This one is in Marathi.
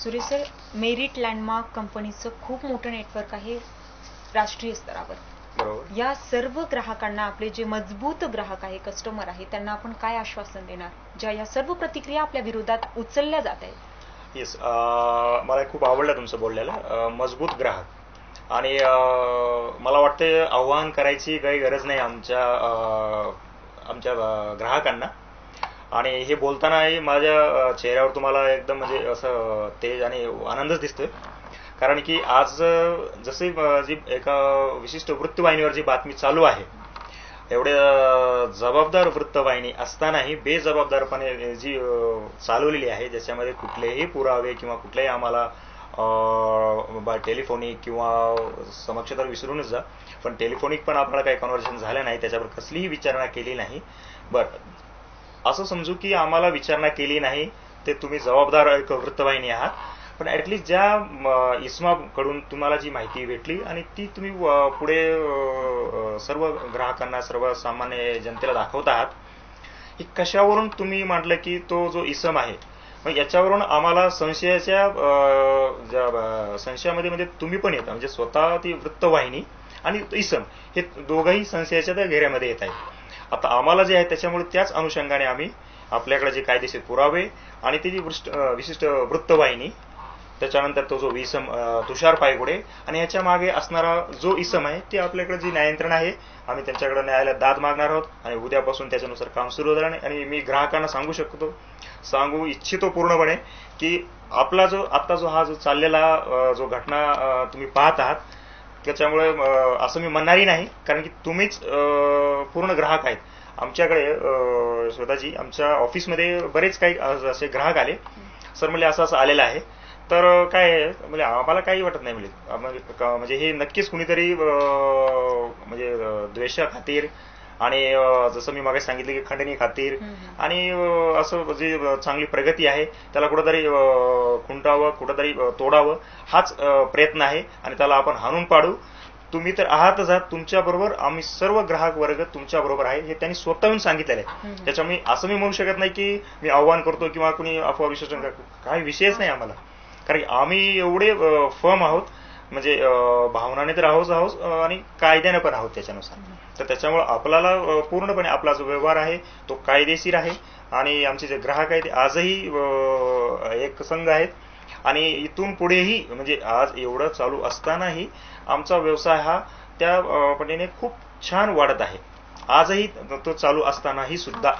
सुरेश सर, मेरिट लँडमार्क कंपनीचं खूप मोठं नेटवर्क आहे राष्ट्रीय स्तरावर. बरोबर. या सर्व ग्राहकांना, आपले जे मजबूत ग्राहक आहे, कस्टमर आहे, त्यांना आपण काय आश्वासन देणार ज्या या सर्व प्रतिक्रिया आपल्या विरोधात उचलल्या जात आहेत? येस, मला खूप आवडलं तुमचं बोललेलं. मजबूत ग्राहक आणि मला वाटते आव्हान करायची काही गरज नाही आमच्या ग्राहकांना. आणि हे बोलतानाही माझ्या चेहऱ्यावर तुम्हाला एकदम म्हणजे असं तेज आणि आनंदच दिसतोय. कारण की आज जसे जी एका विशिष्ट वृत्तवाहिनीवर जी बातमी चालू आहे, एवढे जबाबदार वृत्तवाहिनी असतानाही बेजबाबदारपणे जी चालवलेली आहे, ज्याच्यामध्ये कुठलेही पुरावे किंवा कुठलेही आम्हाला टेलिफोनिक किंवा समक्ष तर विसरूनच जा, पण टेलिफोनिक पण आपल्याला काही कन्व्हर्सेशन झालं नाही, त्याच्यावर कसलीही विचारणा केली नाही. बरं, असं समजू की आम्हाला विचारणा केली नाही, ते तुम्ही जबाबदार एक वृत्तवाहिनी आहात, पण ऍटलिस्ट ज्या इस्माकडून तुम्हाला जी माहिती भेटली आणि ती तुम्ही पुढे सर्व ग्राहकांना, सर्व सामान्य जनतेला दाखवत आहात, की कशावरून तुम्ही म्हटलं की तो जो इसम आहे, मग याच्यावरून आम्हाला संशयामध्ये म्हणजे तुम्ही पण येता, म्हणजे स्वतः ती वृत्तवाहिनी आणि इसम हे दोघंही संशयाच्या त्या घेऱ्यामध्ये येत आहेत. आता आम्हाला जे आहे त्याच्यामुळे त्याच अनुषंगाने आम्ही आपल्याकडे जे कायदेशीर पुरावे आणि ती जी विशिष्ट वृत्तवाहिनी, त्याच्यानंतर तो जो इसम तुषार पायगुडे आणि ह्याच्या मागे असणारा जो इसम आहे, ते आपल्याकडे जी न्याययंत्रणा आहे, आम्ही त्यांच्याकडे न्यायालयात दाद मागणार आहोत आणि उद्यापासून त्याच्यानुसार काम सुरू होणार. आणि मी ग्राहकांना सांगू इच्छितो पूर्णपणे की आपला जो हा चाललेला जो घटना तुम्ही पाहत आहात, त्याच्यामुळे असं मी म्हणणारही नाही, कारण की तुम्हीच पूर्ण ग्राहक आहेत. आमच्याकडे स्वतःची आमच्या ऑफिसमध्ये बरेच काही असे ग्राहक आले, सर म्हणजे असं आलेलं आहे. तर काय म्हणजे आम्हाला काही वाटत नाही, म्हणजे हे नक्कीच कुणीतरी म्हणजे द्वेषा खातीर आणि जसं मी मागे सांगितलं की खंडणी खातीर आणि असं जे चांगली प्रगती आहे त्याला कुठंतरी खुंटावं, कुठंतरी तोडावं, हाच प्रयत्न आहे आणि त्याला आपण हाणून पाडू. तुम्ही तर आहातच आहात, तुमच्या बरोबर आम्ही सर्व ग्राहक वर्ग तुमच्या बरोबर आहे, हे त्यांनी स्वतःहून सांगितलेलं आहे. त्याच्यामुळे असं मी म्हणू शकत नाही की मी आव्हान करतो किंवा कुणी अफवा विश्लेषण करतो, काही विषयच नाही आम्हाला. कारण आम्ही एवढे फर्म आहोत, म्हणजे भावनाने तर आहोत आणि कायद्याने पण आहोत त्याच्यानुसार. तर त्याच्यामुळे आपल्याला पूर्णपणे आपला जो व्यवहार आहे तो कायदेशीर आहे आणि आमचे जे ग्राहक आहेत आजही एक संघ आहेत आणि इथून पुढेही, म्हणजे आज एवढं चालू असतानाही आमचा व्यवसाय हा त्या पटीने खूप छान वाढत आहे, आजही तो चालू असतानाही सुद्धा.